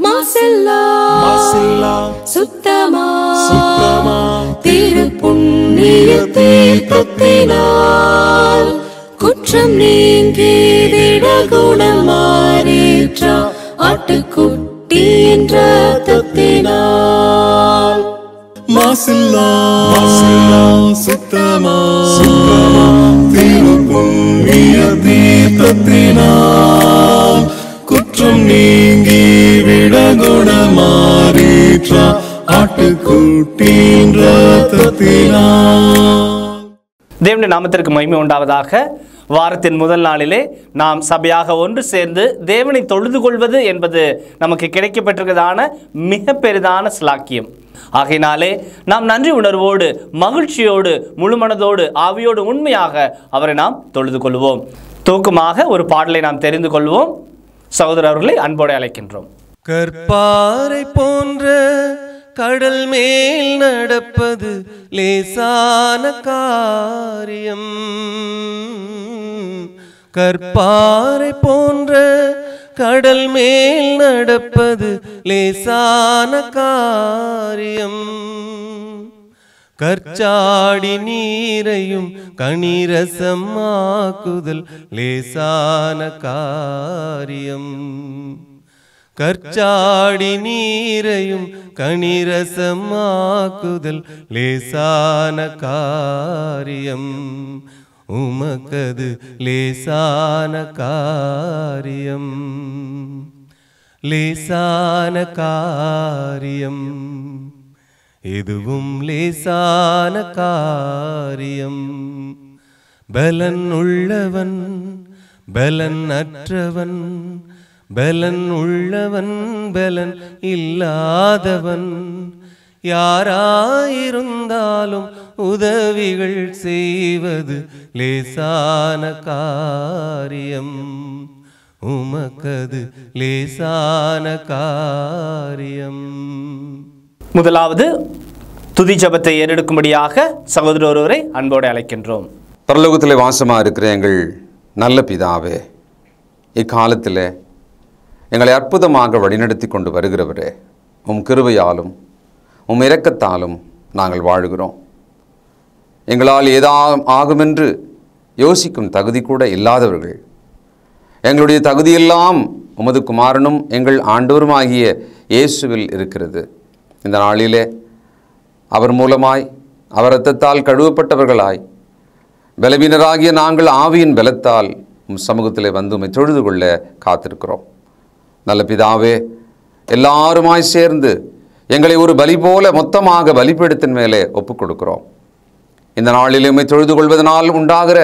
மாசில்லா சுத்தமா திருப்புண்ணிய தீர்த்தத்தினால் குற்றம் நீங்கி விடகுணம் மாறேற்ற ஆட்டுக்குட்டியின் இரத்தத்தினால் மாசில்லா சுத்தமா திருப்புண்ணிய தீர்த்தத்தினால் குற்றம் நீங்கி விடகுணம் மாறேற்ற ஆட்டுக்குட்டியின் இரத்தத்தினால். தேவனுடைய நாமத்திற்கு மகிமை உண்டாவதாக. வாரத்தின் முதல் நாளிலே நாம் சபையாக ஒன்று சேர்ந்து தேவனை தொழுது கொள்வது என்பது நமக்கு கிடைக்கப்பட்டிருக்கிறதான மிக பெரிதான ஸ்லாக்கியம். ஆகையினாலே நாம் நன்றி உணர்வோடு மகிழ்ச்சியோடு முழுமனதோடு ஆவியோடு உண்மையாக அவரை நாம் தொழுது கொள்வோம். தூக்கமாக ஒரு பாடலை நாம் தெரிந்து கொள்வோம். சகோதரர்களை அன்போடு அழைக்கின்றோம். கற்பாறை போன்ற கடல் மேல் நடப்பது லேசான காரியம். கற்பாறை போன்ற கடல் மேல் நடப்பது லேசான காரியம். கற்சாடி நீரையும் கனிரசமாக்குதல் லேசான காரியம். கற்சாடி நீரையும் கனிரசமாக்குதல் லேசான காரியம். உமக்கது லேசான காரியம், லேசான காரியம், எதுவும் லேசான காரியம். பலன் உள்ளவன் பலன் அற்றவன், பலன் உள்ளவன் பலன் இல்லாதவன், யாராயிருந்தாலும் உதவிகள் செய்வது லேசான காரியம். உமக்கது லேசான காரியம். முதலாவது துதி ஜெபத்தை ஏறெடுக்கும்படியாக சகோதரர் ஒருவரை அன்போடு அழைக்கின்றோம். பரலோகத்தில் வாசமாக இருக்கிற எங்கள் நல்ல பிதாவே, இக்காலத்தில் எங்களை அற்புதமாக வழிநடத்தி கொண்டு வருகிறவரே, உம் கிருபையாலும் உம் இரக்கத்தாலும் நாங்கள் வாழ்கிறோம். எங்களால் ஆகுமென்று யோசிக்கும் தகுதி கூட இல்லாதவர்கள், எங்களுடைய தகுதியெல்லாம் உமது குமாரனும் எங்கள் ஆண்டவருமாகிய இயேசுவில் இருக்கிறது. இந்த நாளிலே அவர் மூலமாய் அவர் இரத்தத்தால் கழுவப்பட்டவர்களாய் பலவீனராகிய நாங்கள் ஆவியின் பலத்தால் உம் சமூகத்திலே வந்து உம்மை தொழுது கொள்ள காத்திருக்கிறோம். நல்ல பிதாவே, எல்லாருமாய் சேர்ந்து எங்களை ஒரு பலி போல மொத்தமாக பலிபீடத்தின் மேலே ஒப்புக் கொடுக்கிறோம். இந்த நாளில் உம்மை தொழுது கொள்வதனால் உண்டாகிற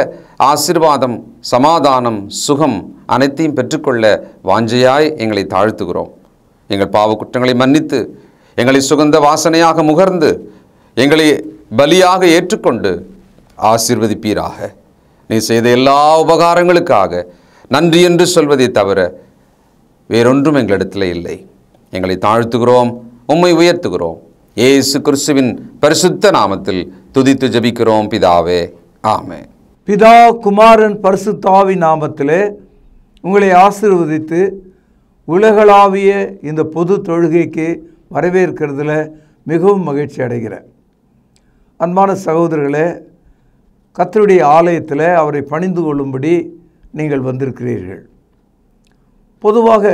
ஆசீர்வாதம், சமாதானம், சுகம் அனைத்தையும் பெற்றுக்கொள்ள வாஞ்சையாய் எங்களை தாழ்த்துகிறோம். எங்கள் பாவ குற்றங்களை மன்னித்து எங்களை சுகந்த வாசனையாக முகர்ந்து எங்களை பலியாக ஏற்றுக்கொண்டு ஆசீர்வதிப்பீராக. நீ செய்த எல்லா உபகாரங்களுக்காக நன்றி என்று சொல்வதை தவிர வேறொன்றும் எங்களிடத்தில் இல்லை. எங்களை தாழ்த்துகிறோம், உம்மை உயர்த்துகிறோம். இயேசு கிறிஸ்துவின் பரிசுத்த நாமத்தில் துதித்து ஜெபிக்கிறோம் பிதாவே, ஆமென். பிதா, குமாரன், பரிசுத்த ஆவி நாமத்திலே உங்களை ஆசீர்வதித்து உலகளாவிய இந்த பொது தொழுகைக்கு வரவேற்கிறதுல மிகவும் மகிழ்ச்சி அடைகிறேன். அன்பான சகோதரர்களே, கர்த்தருடைய ஆலயத்தில் அவரை பணிந்து கொள்ளும்படி நீங்கள் வந்திருக்கிறீர்கள். பொதுவாக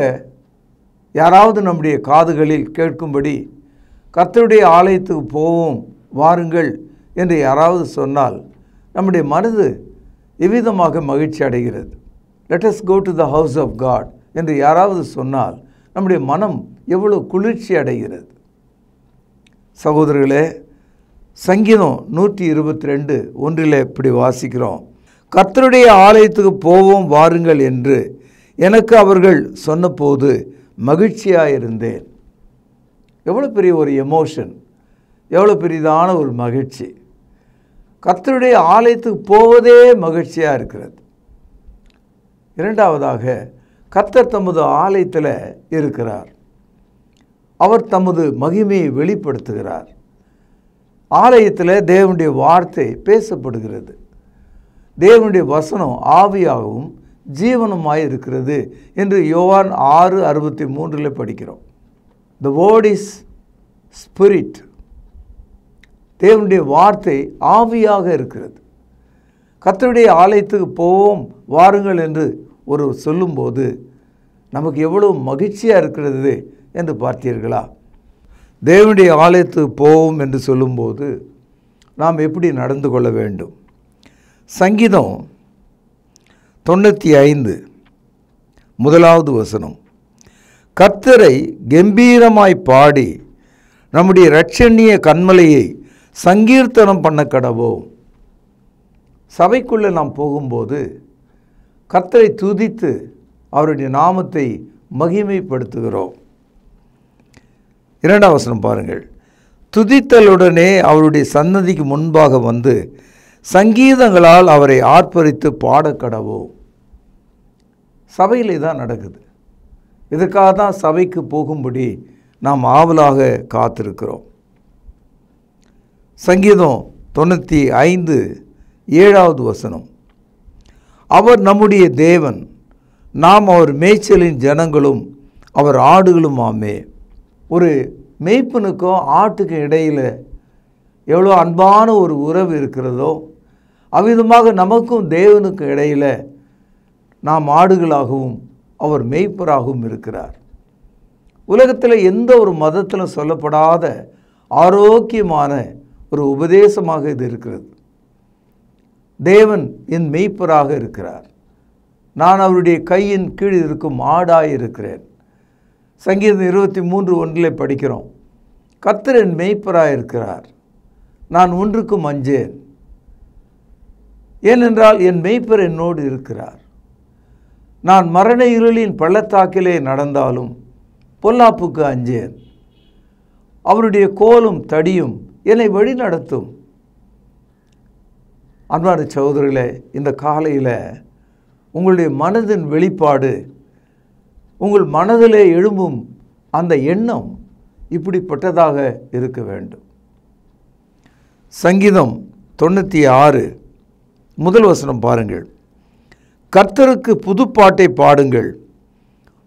யாராவது நம்முடைய காதுகளில் கேட்கும்படி கர்த்தருடைய ஆலயத்துக்கு போவோம் வாருங்கள் என்று யாராவது சொன்னால் நம்முடைய மனது எவ்விதமாக மகிழ்ச்சி அடைகிறது. Let us go to the house of God என்று யாராவது சொன்னால் நம்முடைய மனம் எவ்வளவு குளிர்ச்சி அடைகிறது. சகோதரர்களே, சங்கீதம் 122:1 இப்படி வாசிக்கிறோம். கர்த்தருடைய ஆலயத்துக்கு போவோம் வாருங்கள் என்று எனக்கு அவர்கள் சொன்னபோது மகிழ்ச்சியாயிருந்தேன். எவ்வளோ பெரிய ஒரு எமோஷன், எவ்வளோ பெரிதான ஒரு மகிழ்ச்சி. கர்த்தருடைய ஆலயத்துக்கு போவதே மகிழ்ச்சியாக இருக்கிறது. இரண்டாவதாக, கர்த்தர் தமது ஆலயத்தில் இருக்கிறார். அவர் தமது மகிமையை வெளிப்படுத்துகிறார். ஆலயத்தில் தேவனுடைய வார்த்தை பேசப்படுகிறது. தேவனுடைய வசனம் ஆவியாகவும் ஜீவனுமாய் இருக்கிறது என்று யோவான் 6:63 படிக்கிறோம். The word is spirit. தேவனுடைய வார்த்தை ஆவியாக இருக்கிறது. கர்த்தருடைய ஆலயத்துக்கு போவோம் வாருங்கள் என்று ஒரு சொல்லும்போது நமக்கு எவ்வளவு மகிழ்ச்சியாக இருக்கிறது என்று பார்த்தீர்களா? தேவனுடைய ஆலயத்துக்கு போவோம் என்று சொல்லும்போது நாம் எப்படி நடந்து கொள்ள வேண்டும்? சங்கீதம் 95 முதலாவது வசனம், கர்த்தரை கம்பீரமாய் பாடி நம்முடைய இரட்சணிய கன்மலையை சங்கீர்த்தனம் பண்ண கடவோம். சபைக்குள்ளே நாம் போகும்போது கர்த்தரை துதித்து அவருடைய நாமத்தை மகிமைப்படுத்துகிறோம். 2ஆம் வசனம் பாருங்கள், துதித்தலுடனே அவருடைய சன்னதிக்கு முன்பாக வந்து சங்கீதங்களால் அவரை ஆர்ப்பரித்து பாடக்கடவோம். சபையிலே தான் நடக்குது. இதற்காக தான் சபைக்கு போகும்படி நாம் ஆவலாக காத்திருக்கிறோம். சங்கீதம் 95 7ஆவது வசனம், அவர் நம்முடைய தேவன், நாம் அவர் மேய்ச்சலின் ஜனங்களும் அவர் ஆடுகளும் ஆமே. ஒரு மேய்ப்பனுக்கும் ஆட்டுக்கும் இடையில் எவ்வளோ அன்பான ஒரு உறவு இருக்கிறதோ அவ்விதமாக நமக்கும் தேவனுக்கும் இடையில் நாம் ஆடுகளாகவும் அவர் மேய்ப்பராகவும் இருக்கிறார். உலகத்தில் எந்த ஒரு மதத்திலும் சொல்லப்படாத ஆரோக்கியமான ஒரு உபதேசமாக இது இருக்கிறது. தேவன் என் மேய்ப்பராக இருக்கிறார், நான் அவருடைய கையின் கீழ் இருக்கும் ஆடாய் இருக்கிறேன். சங்கீதம் 23:1 படிக்கிறோம், கர்த்தர் என் மேய்ப்பராக இருக்கிறார், நான் ஒன்றுக்கும் அஞ்சேன். ஏனென்றால் என் மேய்ப்பர் என்னோடு இருக்கிறார். நான் மரண இருளின் பள்ளத்தாக்கிலே நடந்தாலும் பொல்லாப்புக்கு அஞ்சேன். அவருடைய கோலும் தடியும் என்னை வழி நடத்தும். அன்பான சகோதரர்களே, இந்த காலையில் உங்களுடைய மனதின் வெளிப்பாடு, உங்கள் மனதிலே எழும்பும் அந்த எண்ணம் இப்படிப்பட்டதாக இருக்க வேண்டும். சங்கீதம் 96 முதல் வசனம் பாருங்கள், கர்த்தருக்கு புதுப்பாட்டை பாடுங்கள்,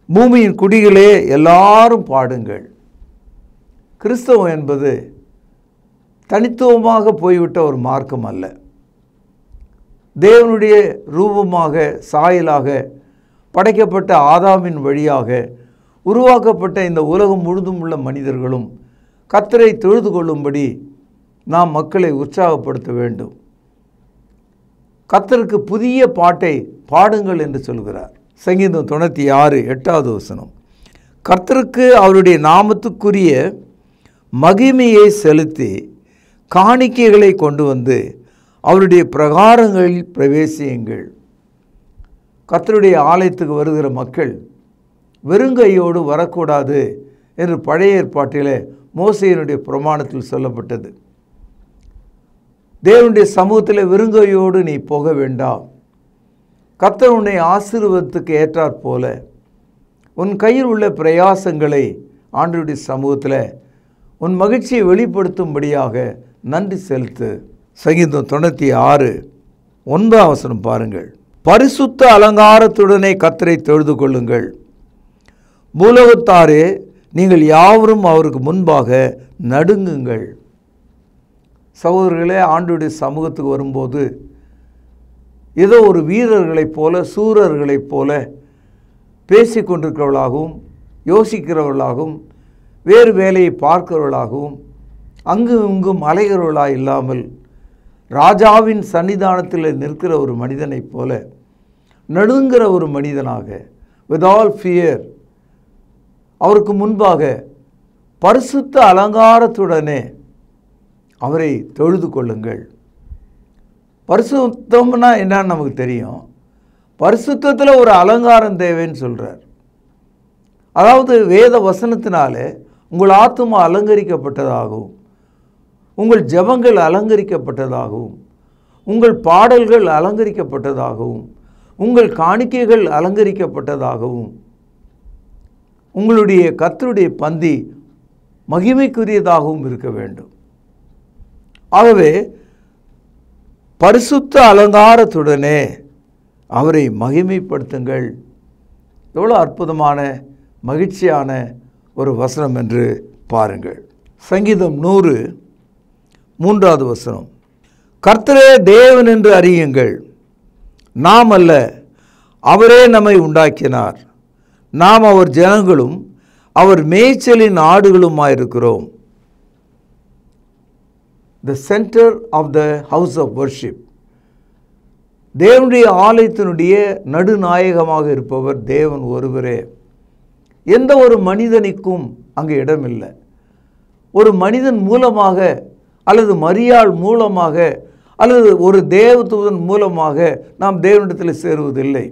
பூமியின் குடிகளே எல்லாரும் பாடுங்கள். கிறிஸ்தவம் என்பது தனித்துவமாக போய்விட்ட ஒரு மார்க்கம் அல்ல. தேவனுடைய ரூபமாக சாயலாக படைக்கப்பட்ட ஆதாமின் வழியாக உருவாக்கப்பட்ட இந்த உலகம் முழுதும் உள்ள மனிதர்களும் கர்த்தரை தொழுது கொள்ளும்படி நாம் மக்களை உற்சாகப்படுத்த வேண்டும். கர்த்தருக்கு புதிய பாட்டை பாடுங்கள் என்று சொல்கிறார். சங்கீதம் 96 8ஆவது வசனம், கர்த்தருக்கு அவருடைய நாமத்துக்குரிய மகிமையை செலுத்தி காணிக்கைகளை கொண்டு வந்து அவருடைய பிரகாரங்களில் பிரவேசியுங்கள். கர்த்தருடைய ஆலயத்துக்கு வருகிற மக்கள் வெறுங்கையோடு வரக்கூடாது என்று பழைய ஏற்பாட்டிலே மோசேயினுடைய பிரமாணத்தில் சொல்லப்பட்டது. தேவனுடைய சமூகத்தில் வெறுங்கையோடு நீ போக வேண்டாம். கர்த்தர் உன்னை ஆசீர்வாதத்துக்கு ஏற்றாற் போல உன் கையில் உள்ள பிரயாசங்களை ஆண்டவருடைய சமூகத்தில் உன் மகிழ்ச்சியை வெளிப்படுத்தும்படியாக நன்றி செலுத்து. சங்கீதம் 96 9ஆம் வசனம் பாருங்கள், பரிசுத்த அலங்காரத்துடனே கர்த்தரை தொழுது கொள்ளுங்கள். பூலோகத்தாரே, நீங்கள் யாவரும் அவருக்கு முன்பாக நடுங்குங்கள். சகோதரர்களே, ஆண்டவருடைய சமூகத்துக்கு வரும்போது ஏதோ ஒரு வீரர்களைப் போல சூரர்களைப் போல பேசிக்கொண்டிருக்கிறவர்களாகவும் யோசிக்கிறவர்களாகவும் வேறு வேலையை பார்க்கிறவர்களாகவும் அங்கும் இங்கும் அலைகிறவர்களாக இல்லாமல் ராஜாவின் சன்னிதானத்தில் நிற்கிற ஒரு மனிதனைப் போல நடுங்குகிற ஒரு மனிதனாக with all fear அவருக்கு முன்பாக பரிசுத்த அலங்காரத்துடனே அவரை தொழுது கொள்ளுங்கள். பரிசுத்தம்னா என்னன்னு நமக்கு தெரியும். பரிசுத்தத்தில் ஒரு அலங்காரம் தேவைன்னு சொல்கிறார். அதாவது வேத வசனத்தினாலே உங்கள் ஆத்துமா அலங்கரிக்கப்பட்டதாகவும் உங்கள் ஜெபங்கள் அலங்கரிக்கப்பட்டதாகவும் உங்கள் பாடல்கள் அலங்கரிக்கப்பட்டதாகவும் உங்கள் காணிக்கைகள் அலங்கரிக்கப்பட்டதாகவும் உங்களுடைய கர்த்தருடைய பந்தி மகிமைக்குரியதாகவும் இருக்க வேண்டும். ஆகவே பரிசுத்த அலங்காரத்துடனே அவரை மகிமைப்படுத்துங்கள். எவ்வளோ அற்புதமான மகிழ்ச்சியான ஒரு வசனம் என்று பாருங்கள். சங்கீதம் 100 3வது வசனம். கர்த்தரே தேவன் என்று அறியுங்கள், நாம் அல்ல, அவரே நம்மை உண்டாக்கினார். நாம் அவர் ஜனங்களும் அவர் மேய்ச்சலின் ஆடுகளுமாயிருக்கிறோம். The center of the house of worship. தேவனுடைய ஆலயத்தினுடைய நடுநாயகமாக இருப்பவர் தேவன் ஒருவரே. எந்த ஒரு மனிதனுக்கும் அங்கே இடமில்லை. ஒரு மனிதன் மூலமாக அல்லது மரியாள் மூலமாக அல்லது ஒரு தேவதூதன் மூலமாக நாம் தேவனிடத்தில் சேருவதில்லை.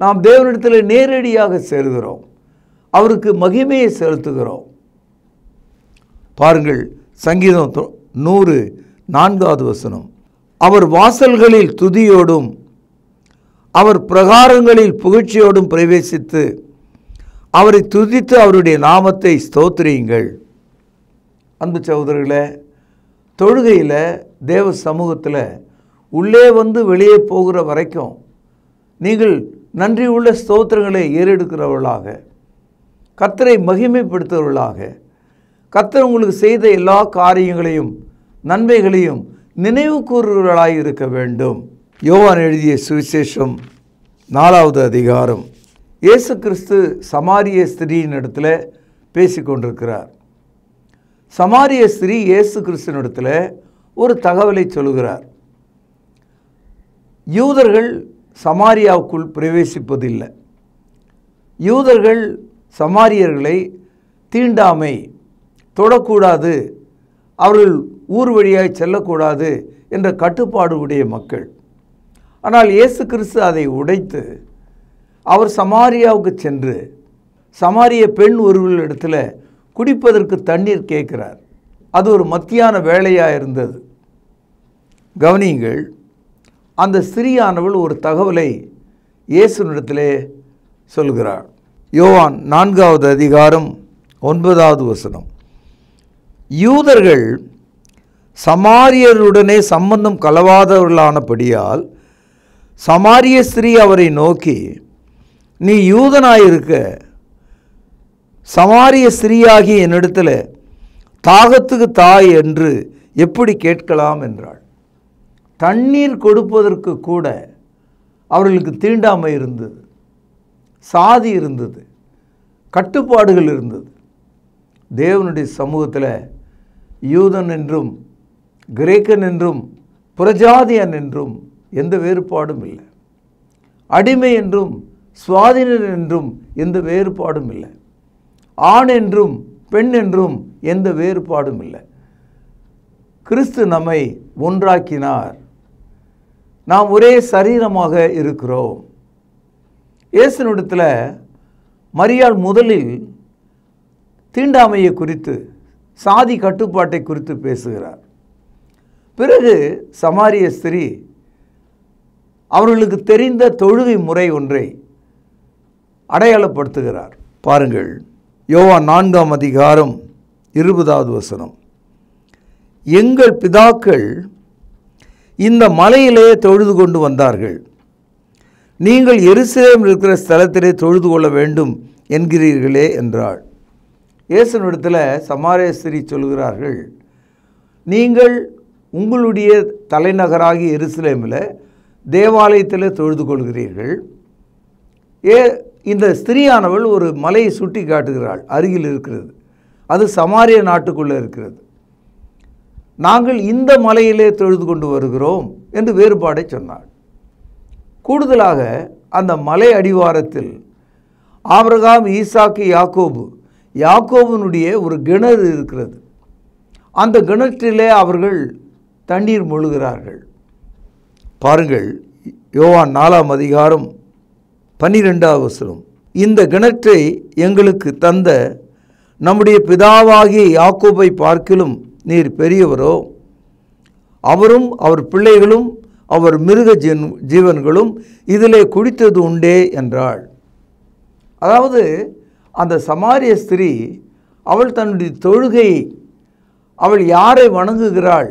நாம் தேவனிடத்தில் நேரடியாக சேருகிறோம். அவருக்கு மகிமையை செலுத்துகிறோம். பாருங்கள், சங்கீதம் 100 4வது வசனம். அவர் வாசல்களில் துதியோடும் அவர் பிரகாரங்களில் புகழ்ச்சியோடும் பிரவேசித்து அவரை துதித்து அவருடைய நாமத்தை ஸ்தோத்திரியுங்கள். அன்பு சகோதரர்களே, தொழுகையில் தேவ சமூகத்தில் உள்ளே வந்து வெளியே போகிற வரைக்கும் நீங்கள் நன்றி உள்ள ஸ்தோத்திரங்களை ஏறெடுக்கிறவர்களாக, கர்த்தரை மகிமைப்படுத்துகிறவர்களாக, கர்த்தர் உங்களுக்கு செய்த எல்லா காரியங்களையும் நன்மைகளையும் நினைவு கூறுகிறவர்களாக இருக்க வேண்டும். யோவான் எழுதிய சுவிசேஷம் 4வது அதிகாரம். இயேசு கிறிஸ்து சமாரிய ஸ்திரீயின் இடத்துல பேசிக்கொண்டிருக்கிறார். சமாரிய ஸ்திரீ இயேசு கிறிஸ்துவினிடத்தில் ஒரு தகவலை சொல்லுகிறார். யூதர்கள் சமாரியாவுக்குள் பிரவேசிப்பதில்லை. யூதர்கள் சமாரியர்களை தீண்டாமை, தொடக்கூடாது, அவர்கள் ஊர் வழியாய் செல்லக்கூடாது என்ற கட்டுப்பாடு உடைய மக்கள். ஆனால் இயேசு கிறிஸ்து அதை உடைத்து அவர் சமாரியாவுக்கு சென்று சமாரிய பெண் ஒருவரிடத்தில் குடிப்பதற்கு தண்ணீர் கேட்கிறார். அது ஒரு மத்தியான வேளையாக இருந்தது. கவனியுங்கள், அந்த ஸ்திரீயானவள் ஒரு தகவலை இயேசுவினிடத்திலே சொல்கிறார். யோவான் 4வது அதிகாரம் 9வது வசனம். யூதர்கள் சமாரியருடனே சம்பந்தம் கலவாதவர்களானபடியால் சமாரிய ஸ்திரீ அவரை நோக்கி, நீ யூதனாயிருக்க சமாரிய ஸ்திரீயாகி என்னிடத்தில் தாகத்துக்கு தாய் என்று எப்படி கேட்கலாம் என்றாள். தண்ணீர் கொடுப்பதற்கு கூட அவர்களுக்கு தீண்டாமை இருந்தது, சாதி இருந்தது, கட்டுப்பாடுகள் இருந்தது. தேவனுடைய சமூகத்தில் யூதன் என்றும் கிரேக்கன் என்றும் புறஜாதியன் என்றும் எந்த வேறுபாடும் இல்லை. அடிமை என்றும் சுவாதீனன் என்றும் எந்த வேறுபாடும் இல்லை. ஆண் என்றும் பெண் என்றும் எந்த வேறுபாடும் இல்லை. கிறிஸ்து நம்மை ஒன்றாக்கினார். நாம் ஒரே சரீரமாக இருக்கிறோம். இயேசுவினிடத்தில் மரியாள் முதலில் தீண்டாமையை குறித்து, சாதி கட்டுப்பாட்டை குறித்து பேசுகிறார். பிறகு சமாரிய ஸ்திரீ அவர்களுக்கு தெரிந்த தொழுகை முறை ஒன்றை அடையாளப்படுத்துகிறார். பாருங்கள், யோவான் 4ஆம் அதிகாரம் 20வது வசனம். எங்கள் பிதாக்கள் இந்த மலையிலே தொழுது கொண்டு வந்தார்கள், நீங்கள் எருசலேம் இருக்கிற ஸ்தலத்திலே தொழுது கொள்ள வேண்டும் என்கிறீர்களே என்றாள். இயேசுவினிடத்தில் சமாரிய ஸ்திரீ சொல்கிறார்கள், நீங்கள் உங்களுடைய தலைநகராகிய எருசலேமில் தேவாலயத்தில் தொழுது கொள்கிறீர்கள். இந்த ஸ்திரீயானவள் ஒரு மலையை சுட்டி காட்டுகிறாள், அருகில் இருக்கிறது, அது சமாரிய நாட்டுக்குள்ளே இருக்கிறது. நாங்கள் இந்த மலையிலே தொழுது கொண்டு வருகிறோம் என்று வேறுபாடை சொன்னாள். கூடுதலாக அந்த மலை அடிவாரத்தில் ஆபிரகாம், ஈசாக்கு, யாக்கோபுனுடைய ஒரு கிணறு இருக்கிறது. அந்த கிணற்றிலே அவர்கள் தண்ணீர் மொழுகிறார்கள். பாருங்கள், யோவான் 4ஆம் அதிகாரம் 12வது வசனம். இந்த கிணற்றை எங்களுக்கு தந்த நம்முடைய பிதாவாகிய யாக்கோபை பார்க்கிலும் நீர் பெரியவரோ, அவரும் அவர் பிள்ளைகளும் அவர் மிருக ஜீவன்களும் இதிலே குடித்தது உண்டே என்றாள். அதாவது அந்த சமாரிய ஸ்திரீ அவள் தன்னுடைய தொழுகை, அவள் யாரை வணங்குகிறாள்,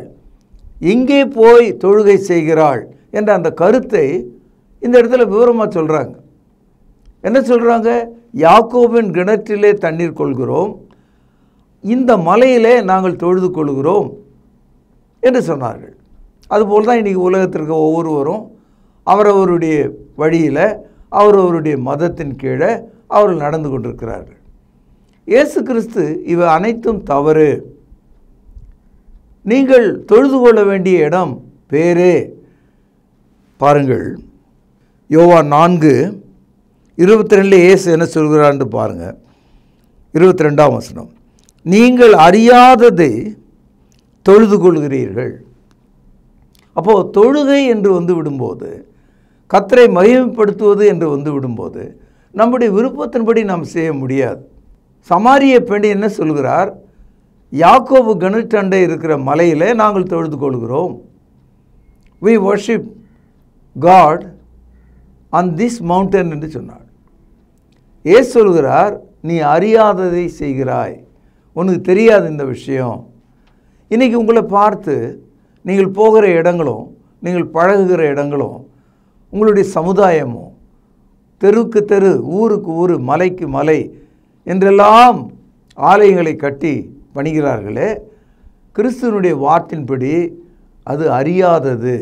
எங்கே போய் தொழுகை செய்கிறாள் என்ற அந்த கருத்தை இந்த இடத்துல விவரமாக சொல்கிறாங்க. என்ன சொல்கிறாங்க? யாக்கோபின் கிணற்றிலே தண்ணீர் கொள்கிறோம், இந்த மலையிலே நாங்கள் தொழுது கொள்கிறோம் என்று சொன்னார்கள். அதுபோல் தான் இன்றைக்கி உலகத்திற்கு ஒவ்வொருவரும் அவரவருடைய வழியில் அவரவருடைய மதத்தின் கீழே அவர்கள் நடந்து கொண்டிருக்கிறார்கள். இயேசு கிறிஸ்து இவை அனைத்தும் தவறு. நீங்கள் தொழுது கொள்ள வேண்டிய இடம் வேறே. பாருங்கள், யோவான் 4:22 இயேசு என்ன சொல்கிறான்னு பாருங்கள். 22ஆம் வசனம், நீங்கள் அறியாததை தொழுது கொள்கிறீர்கள். அப்போது தொழுகை என்று வந்து விடும்போது, கர்த்தரை மகிமைப்படுத்துவது என்று வந்து விடும்போது நம்முடைய விருப்பத்தின்படி நாம் செய்ய முடியாது. சமாரிய பெண் என்ன சொல்கிறார்? யாக்கோபு கிணற்றண்டை இருக்கிற மலையிலே நாங்கள் தொழுது கொள்கிறோம். we worship God on this mountain என்று சொன்னார். ஏசு சொல்கிறார், நீ அறியாததை செய்கிறாய், உனக்கு தெரியாது இந்த விஷயம். இன்றைக்கி உங்களை பார்த்து நீங்கள் போகிற இடங்களும் நீங்கள் பழகுகிற இடங்களும் உங்களுடைய சமுதாயமும் தெருவுக்கு தெரு, ஊருக்கு ஊர், மலைக்கு மலை என்றெல்லாம் ஆலயங்களை கட்டி பணிகிறார்களே, கிறிஸ்துவனுடைய வார்த்தையின்படி அது அறியாதது.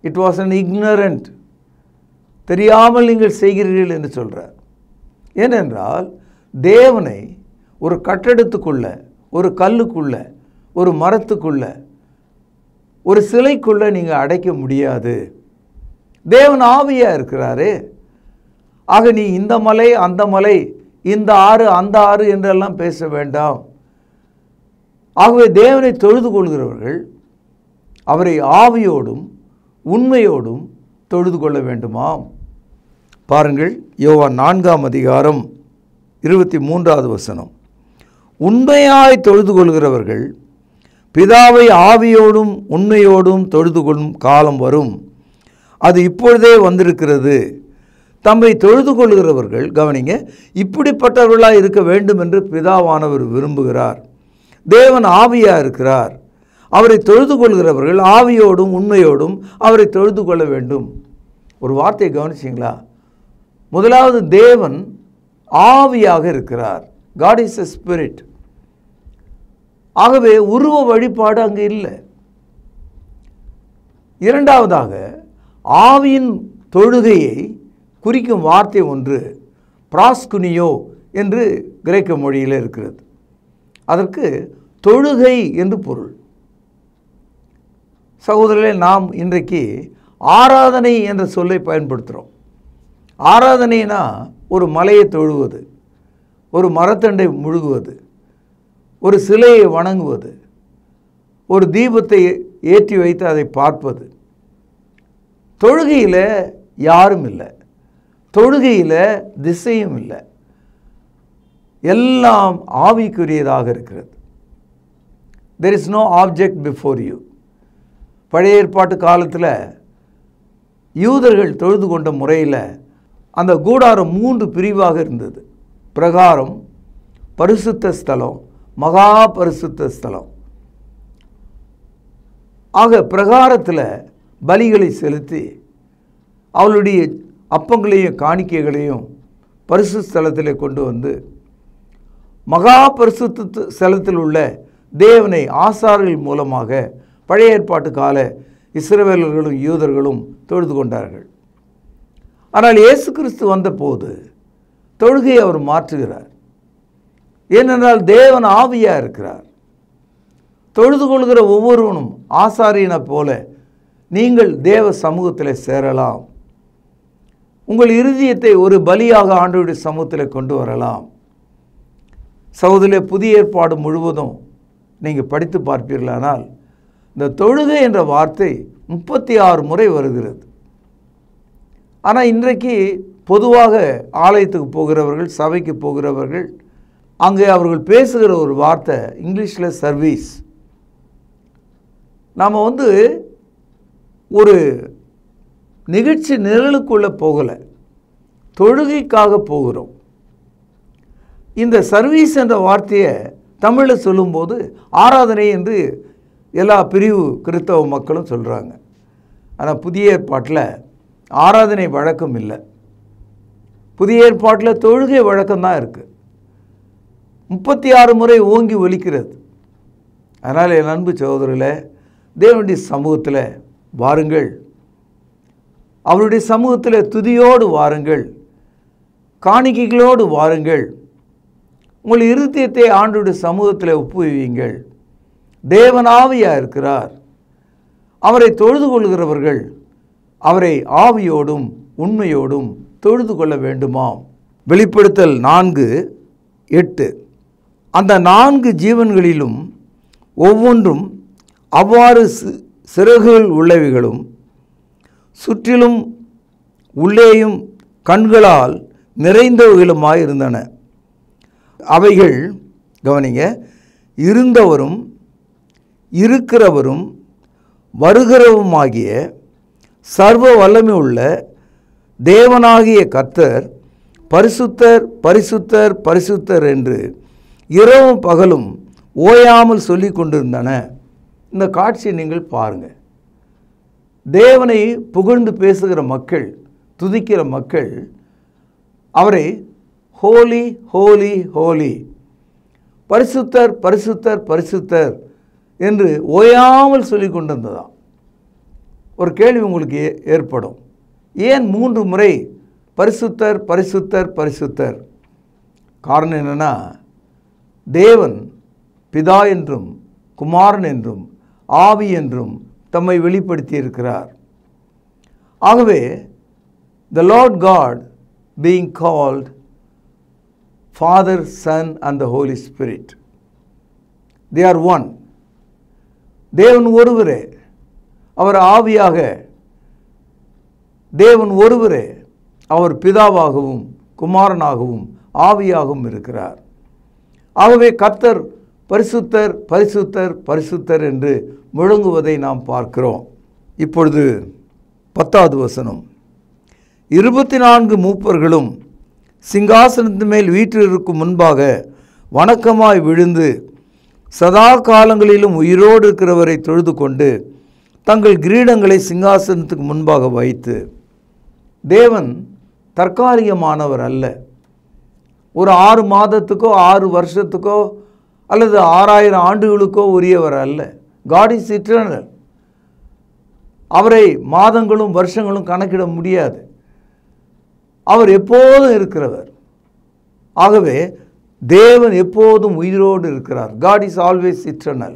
இட் வாஸ் அன் இக்னரண்ட், தெரியாமல் நீங்கள் செய்கிறீர்கள் என்று சொல்கிறார். ஏனென்றால் தேவனை ஒரு கட்டடத்துக்குள்ள, ஒரு கல்லுக்குள்ள, ஒரு மரத்துக்குள்ள, ஒரு சிலைக்குள்ள நீங்கள் அடைக்க முடியாது. தேவன் ஆவியாக இருக்கிறாரு. ஆக நீ இந்த மலை அந்த மலை, இந்த ஆறு அந்த ஆறு என்றெல்லாம் பேச வேண்டாம். ஆகவே தேவனை தொழுது கொள்கிறவர்கள் அவரை ஆவியோடும் உண்மையோடும் தொழுது கொள்ள வேண்டுமாம். பாருங்கள், யோவான் 4:23 வசனம், உண்மையாய் தொழுது கொள்கிறவர்கள் பிதாவை ஆவியோடும் உண்மையோடும் தொழுது கொள்ளும் காலம் வரும், அது இப்பொழுதே வந்திருக்கிறது. தம்மை தொழுது கொள்கிறவர்கள், கவனிங்க, இப்படிப்பட்டவர்களாக இருக்க வேண்டும் என்று பிதாவானவர் விரும்புகிறார். தேவன் ஆவியாக இருக்கிறார். அவரை தொழுது கொள்கிறவர்கள் ஆவியோடும் உண்மையோடும் அவரை தொழுது கொள்ள வேண்டும். ஒரு வார்த்தையை கவனிச்சிங்களா? முதலாவது, தேவன் ஆவியாக இருக்கிறார். God is a spirit. ஆகவே உருவ வழிபாடு அங்கு இல்லை. இரண்டாவதாக, ஆவியின் தொழுகையை குறிக்கும் வார்த்தை ஒன்று பிராஸ்குனியோ என்று கிரேக்க மொழியில் இருக்கிறது. அதற்கு தொழுகை என்று பொருள். சகோதரர்களே, நாம் இன்றைக்கு ஆராதனை என்ற சொல்லை பயன்படுத்துகிறோம். ஆராதனைனா ஒரு மலையை தொழுவது, ஒரு மரத்தண்டை முழுகுவது, ஒரு சிலையை வணங்குவது, ஒரு தீபத்தை ஏற்றி வைத்து அதை பார்ப்பது. தொழுகையில் யாரும் இல்லை, தொழுகையில் திசையும் இல்லை, எல்லாம் ஆவிக்குரியதாக இருக்கிறது. there is no object before you. பழைய ஏற்பாட்டு காலத்தில் யூதர்கள் தொழுது கொண்ட முறையில் அந்த கூடாரம் 3 பிரிவாக இருந்தது. பிரகாரம், பரிசுத்த ஸ்தலம், மகா பரிசுத்த ஸ்தலம். ஆக பிரகாரத்தில் பலிகளை செலுத்தி அவளுடைய அப்பங்களையும் காணிக்கைகளையும் பரிசுத்த ஸ்தலத்தில் கொண்டு வந்து மகா பரிசுத்த ஸ்தலத்தில் உள்ள தேவனை ஆசாரியர்கள் மூலமாக பழைய ஏற்பாட்டு கால இஸ்ரவேலர்களும் யூதர்களும் தொழுது கொண்டார்கள். ஆனால் இயேசு கிறிஸ்து வந்தபோது தொழுகையை அவர் மாற்றுகிறார். ஏனென்றால் தேவன் ஆவியாக இருக்கிறார். தொழுது கொள்கிற ஒவ்வொருவனும் ஆசாரியனை போல நீங்கள் தேவ சமூகத்தில் சேரலாம். உங்கள் இருதயத்தை ஒரு பலியாக ஆண்டவருடைய சமூகத்தில் கொண்டு வரலாம். சகோதரர்களே, புதிய ஏற்பாடு முழுவதும் நீங்கள் படித்து பார்ப்பீர்களானால் இந்த தொழுகை என்ற வார்த்தை 36 முறை வருகிறது. ஆனால் இன்றைக்கு பொதுவாக ஆலயத்துக்கு போகிறவர்கள், சபைக்கு போகிறவர்கள், அங்கே அவர்கள் பேசுகிற ஒரு வார்த்தை இங்கிலீஷில் சர்வீஸ். நாம் ஒரு நிகழ்ச்சி நிரலுக்குள்ளே போகலை, தொழுகைக்காக போகிறோம். இந்த சர்வீஸ் என்ற வார்த்தையை தமிழில் சொல்லும்போது ஆராதனை என்று எல்லா பிரிவு கிறிஸ்தவ மக்களும் சொல்கிறாங்க. ஆனால் புதிய ஏற்பாட்டில் ஆராதனை வழக்கம் இல்லை. புதிய ஏற்பாட்டில் தொழுகை வழக்கம்தான் இருக்குது. 36 முறை ஓங்கி ஒலிக்கிறது. அதனால் என் அன்பு சகோதரர்களே, தேவனுடைய சமூகத்தில் வாருங்கள், அவருடைய சமூகத்தில் துதியோடு வாருங்கள், காணிக்கைகளோடு வாருங்கள், உங்கள் இருதயத்தை ஆண்டவருடைய சமூகத்தில் ஒப்புவியுங்கள். தேவன் ஆவியாக இருக்கிறார். அவரை தொழுது கொள்கிறவர்கள் அவரை ஆவியோடும் உண்மையோடும் தொழுது கொள்ள வேண்டுமாம். வெளிப்படுத்தல் 4:8. அந்த 4 ஜீவன்களிலும் ஒவ்வொன்றும் அவ்வாறு சிறகுகள் உள்ளவைகளும் சுற்றிலும் உள்ளேயும் கண்களால் நிறைந்தவைகளுமாயிருந்தன. அவைகள், கவனிங்க, இருந்தவரும் இருக்கிறவரும் வருகிறவுமாகிய சர்வ வல்லமை உள்ள தேவனாகிய கர்த்தர் பரிசுத்தர் பரிசுத்தர் பரிசுத்தர் என்று இரவும் பகலும் ஓயாமல் சொல்லி கொண்டிருந்தன. இந்த காட்சியை நீங்கள் பாருங்கள். தேவனை புகழ்ந்து பேசுகிற மக்கள், துதிக்கிற மக்கள் அவரை ஹோலி ஹோலி ஹோலி, பரிசுத்தர் பரிசுத்தர் பரிசுத்தர் என்று ஓயாமல் சொல்லி கொண்டிருந்ததாம். ஒரு கேள்வி உங்களுக்கு ஏற்படும், ஏன் 3 முறை பரிசுத்தர் பரிசுத்தர் பரிசுத்தர்? காரணம் என்னென்னா, தேவன் பிதா என்றும் குமாரன் என்றும் ஆவி என்றும் தம்மை வெளிப்படுத்தி இருக்கிறார். ஆகவே the Lord God being called Father, Son and the Holy Spirit, they are one. தேவன் ஒருவரே, அவர் ஆவியாக, தேவன் ஒருவரே, அவர் பிதாவாகவும் குமாரனாகவும் ஆவியாகவும் இருக்கிறார். ஆகவே கர்த்தர் பரிசுத்தர் பரிசுத்தர் பரிசுத்தர் என்று முழங்குவதை நாம் பார்க்கிறோம். இப்பொழுது 10வது வசனம். 24 மூப்பர்களும் சிங்காசனத்தின் மேல் வீற்றிருக்கும் முன்பாக வணக்கமாய் விழுந்து சதா காலங்களிலும் உயிரோடு இருக்கிறவரை தொழுது கொண்டு தங்கள் கிரீடங்களை சிங்காசனத்துக்கு முன்பாக வைத்து, தேவன் தற்காலிகமானவர் அல்ல. ஒரு 6 மாதத்துக்கோ 6 வருஷத்துக்கோ அல்லது 6000 ஆண்டுகளுக்கோ உரியவர் அல்ல. God is eternal. அவரை மாதங்களும் வருஷங்களும் கணக்கிட முடியாது. அவர் எப்போதும் இருக்கிறவர். ஆகவே தேவன் எப்போதும் உயிரோடு இருக்கிறார். God is always eternal.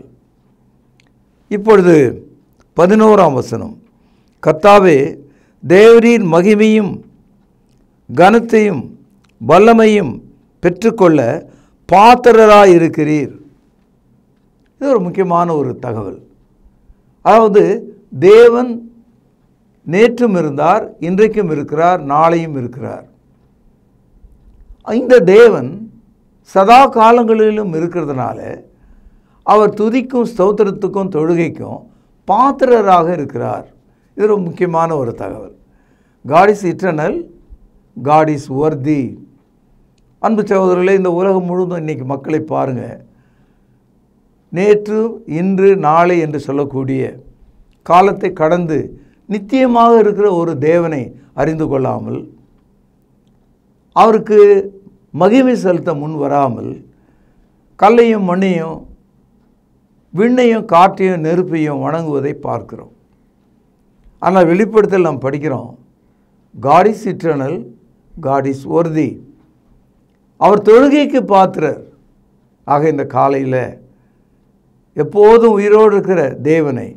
இப்பொழுது 11ஆம் வசனம். கர்த்தாவே, தேவரீர் மகிமையும் கனத்தையும் வல்லமையும் பெற்றுக்கொள்ள பாத்திரராயிருக்கிறீர். இது ஒரு முக்கியமான ஒரு தகவல். அதாவது தேவன் நேற்றும் இருந்தார், இன்றைக்கும் இருக்கிறார், நாளையும் இருக்கிறார். இந்த தேவன் சதா காலங்களிலும் இருக்கிறதுனால அவர் துதிக்கும் ஸ்தோத்திரத்துக்கும் தொழுகைக்கும் பாத்திரராக இருக்கிறார். இது ஒரு முக்கியமான ஒரு தகவல். God is eternal, God is worthy. அன்பு சகோதரர்களே, இந்த உலகம் முழுவதும் இன்றைக்கி மக்களை பாருங்கள். நேற்று இன்று நாளை என்று சொல்லக்கூடிய காலத்தை கடந்து நித்தியமாக இருக்கிற ஒரு தேவனை அறிந்து கொள்ளாமல், அவருக்கு மகிமை செலுத்த முன் வராமல், கல்லையும் மண்ணையும் விண்ணையும் காற்றையும் நெருப்பையும் வணங்குவதை பார்க்கிறோம். ஆனால் வெளிப்படுத்தல் நாம் படிக்கிறோம், God is eternal, God is worthy. அவர் தொழுகைக்கு பாத்திரர். ஆக இந்த காலையில் எப்போதும் உயிரோடு இருக்கிற தேவனை,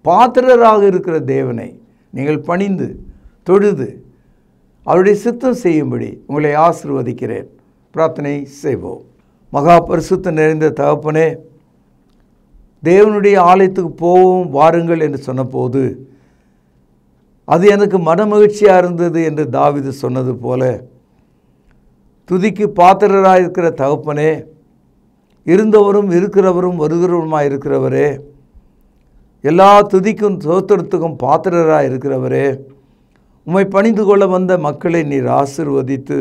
பாத்திரராக இருக்கிற தேவனை நீங்கள் பணிந்து தொழுது அவருடைய சித்தம் செய்யும்படி உங்களை ஆசீர்வதிக்கிறேன். பிரார்த்தனை செய்வோம். மகா பரிசுத்தம் நிறைந்த தகப்பனே, தேவனுடைய ஆலயத்துக்கு போவோம் வாருங்கள் என்று சொன்னபோது அது எனக்கு மனமகிழ்ச்சியாக இருந்தது என்று தாவீது சொன்னது போல, துதிக்கு பாத்திரராக இருக்கிற தகப்பனே, இருந்தவரும் இருக்கிறவரும் வருகிறவருமாய் இருக்கிறவரே, எல்லா துதிக்கும் ஸ்தோத்திரத்துக்கும் பாத்திரராக இருக்கிறவரே, உம்மை பணிந்து கொள்ள வந்த மக்களை நீர் ஆசீர்வதித்து,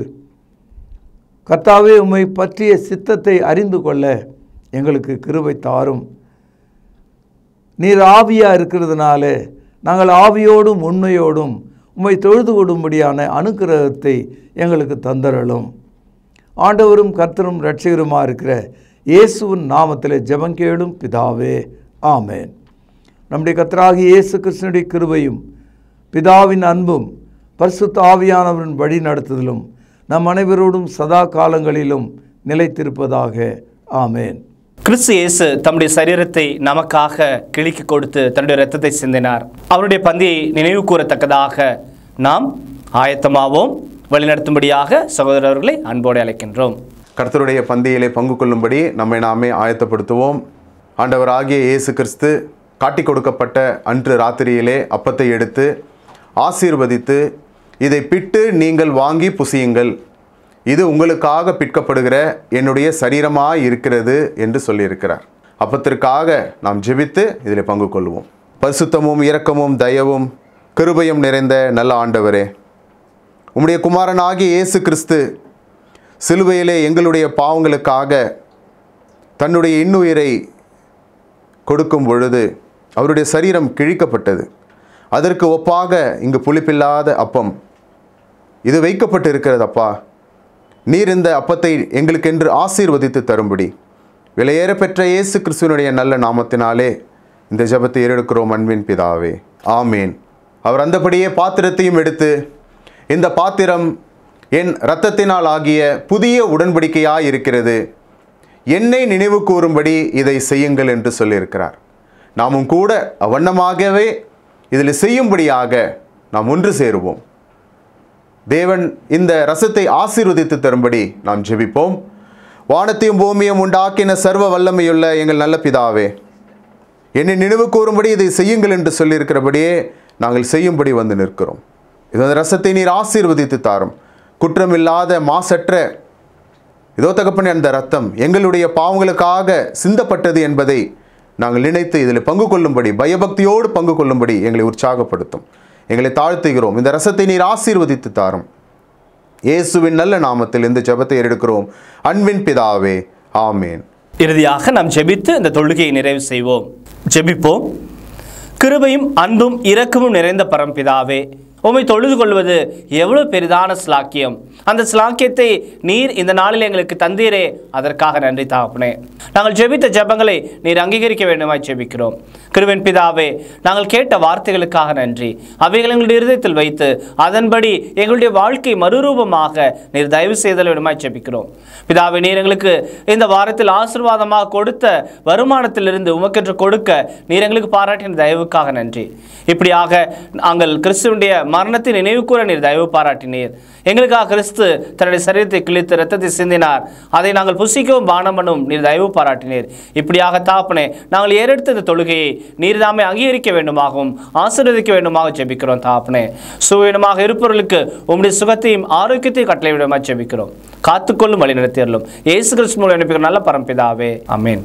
கர்த்தாவே, உம்மை பற்றிய சித்தத்தை அறிந்து கொள்ள எங்களுக்கு கிருபை தாரும். நீர் ஆவியாக இருக்கிறதுனால நாங்கள் ஆவியோடும் உண்மையோடும் உம்மை தொழுது கொள்ளும்படியான அனுக்கிரகத்தை எங்களுக்கு தந்தரலும். ஆண்டவரும் கர்த்தரும் இரட்சகருமாக இருக்கிற இயேசுவின் நாமத்தில் ஜெபங்கேளும் பிதாவே, ஆமேன். நம்முடைய கர்த்தராகிய இயேசு கிறிஸ்துவினுடைய கிருபையும் பிதாவின் அன்பும் பரிசுத்த ஆவியானவரின் வழி நடத்துதலும் நம் அனைவரோடும் சதா காலங்களிலும் நிலைத்திருப்பதாக, ஆமேன். கிறிஸ்து இயேசு தம்முடைய சரீரத்தை நமக்காக கிழிக்கு கொடுத்து தன்னுடைய இரத்தத்தை சிந்தினார். அவருடைய பந்தியை நினைவு கூறத்தக்கதாக நாம் ஆயத்தமாவோம். வழிநடத்தும்படியாக சகோதரர்களை அன்போடு அழைக்கின்றோம். கர்த்தருடைய பந்தியிலே பங்கு கொள்ளும்படி நம்மை நாமே ஆயத்தப்படுத்துவோம். ஆண்டவராகிய இயேசு கிறிஸ்து காட்டி கொடுக்கப்பட்ட அன்று ராத்திரியிலே அப்பத்தை எடுத்து ஆசீர்வதித்து, இதை பிட்டு நீங்கள் வாங்கி புசியுங்கள், இது உங்களுக்காக பிற்கப்படுகிற என்னுடைய சரீரமாய் இருக்கிறது என்று சொல்லியிருக்கிறார். அப்பத்திற்காக நாம் ஜெபித்து இதில் பங்கு கொள்வோம். பரிசுத்தமும் இரக்கமும் தயவும் கிருபையும் நிறைந்த நல்ல ஆண்டவரே, உம்முடைய குமாரனாகிய இயேசு கிறிஸ்து சிலுவையிலே எங்களுடைய பாவங்களுக்காக தன்னுடைய இன்னுயிரை கொடுக்கும் பொழுது அவருடைய சரீரம் கிழிக்கப்பட்டது. அதற்கு ஒப்பாக இங்கு புளிப்பில்லாத அப்பம் இது வைக்கப்பட்டு இருக்கிறது. அப்பா, நீர் இந்த அப்பத்தை எங்களுக்கென்று ஆசீர்வதித்து தரும்படி விலையேற பெற்ற இயேசு கிறிஸ்துவனுடைய நல்ல நாமத்தினாலே இந்த ஜெபத்தை ஏறெடுக்கிறோம் அன்பின் பிதாவே, ஆமேன். அவர் அந்தபடியே பாத்திரத்தையும் எடுத்து, இந்த பாத்திரம் என் இரத்தத்தினால் ஆகிய புதிய உடன்படிக்கையாய் இருக்கிறது, என்னை நினைவு கூறும்படி இதை செய்யுங்கள் என்று சொல்லியிருக்கிறார். நாமும் கூட அவ்வண்ணமாகவே இதில் செய்யும்படியாக நாம் ஒன்று சேருவோம். தேவன் இந்த ரசத்தை ஆசீர்வதித்து தரும்படி நாம் ஜெபிப்போம். வானத்தையும் பூமியும் உண்டாக்கின சர்வ வல்லமையுள்ள எங்கள் நல்ல பிதாவே, என்னை நினைவு கூறும்படி இதை செய்யுங்கள் என்று சொல்லியிருக்கிறபடியே நாங்கள் செய்யும்படி வந்து நிற்கிறோம். இந்த ரசத்தை நீர் ஆசீர்வதித்து தாரும். குற்றமில்லாத மாசற்ற இதோ தகப்பனே, அந்த ரத்தம் எங்களுடைய பாவங்களுக்காக சிந்தப்பட்டது என்பதை நாங்கள் நினைத்து இதில் பங்கு கொள்ளும்படி, பயபக்தியோடு பங்கு கொள்ளும்படி எங்களை உற்சாகப்படுத்தும். எங்களை தாழ்த்துகிறோம். இந்த ரசத்தை நீர் ஆசீர்வதித்து தாரும். இயேசுவின் நல்ல நாமத்தில் இந்த ஜெபத்தை எடுக்கிறோம் அன்பின் பிதாவே, ஆமேன். இறுதியாக நாம் ஜெபித்து இந்த தொழுகையை நிறைவு செய்வோம். ஜெபிப்போம். கிருபையும் அன்பும் இரக்கமும் நிறைந்த பரம்பிதாவே, உம்மை தொழுது கொள்வது எவ்வளவு பெரிதான ஸ்லாக்கியம். அந்த ஸ்லாக்கியத்தை நீர் இந்த நாளில் எங்களுக்கு தந்தீரே, அதற்காக நன்றி தகப்பனே. நாங்கள் ஜெபித்த ஜெபங்களை நீர் அங்கீகரிக்க வேண்டுமாய் ஜெபிக்கிறோம். கிருபையின் பிதாவே, நாங்கள் கேட்ட வார்த்தைகளுக்காக நன்றி. அவைகள் எங்களுடைய இருதயத்தில் வைத்து அதன்படி எங்களுடைய வாழ்க்கை மறுரூபமாக நீர் தயவு செய்தல் வேண்டுமாய் ஜெபிக்கிறோம். பிதாவே, நீர் எங்களுக்கு இந்த வாரத்தில் ஆசீர்வாதமாக கொடுத்த வருமானத்திலிருந்து உமக்கென்று கொடுக்க நீர் எங்களுக்கு பாராட்டின தயவுக்காக நன்றி. இப்படியாக நாங்கள் கிறிஸ்துவனுடைய மரணத்தை நினைவு கூற நீர் தயவு பாராட்டினீர். எங்களுக்காக கிறிஸ்து தன்னுடைய சரீரத்தை கிழித்து இரத்தத்தை சிந்தினார். அதை நாங்கள் புசிக்கவும் பானம் பண்ணவும் நீர் தயவு பாராட்டினீர். இப்படியாக தாப்பனே, நாங்கள் ஏறெடுத்த இந்த தொழுகையை நீர் தாமே அங்கீகரிக்க வேண்டுமாகவும் ஆசீர்வதிக்க வேண்டுமாக ஜெபிக்கிறோம். தாப்பனே, சுவீனமாக இருப்பவர்களுக்கு உம்முடைய சுகத்தையும் ஆரோக்கியத்தையும் கட்டளை விடமாக ஜெபிக்கிறோம். காத்துக்கொள்ளும் வழி நடத்தியறலும் இயேசு கிறிஸ்து மூலம் நல்ல பரம்பிதாவே, ஆமென்.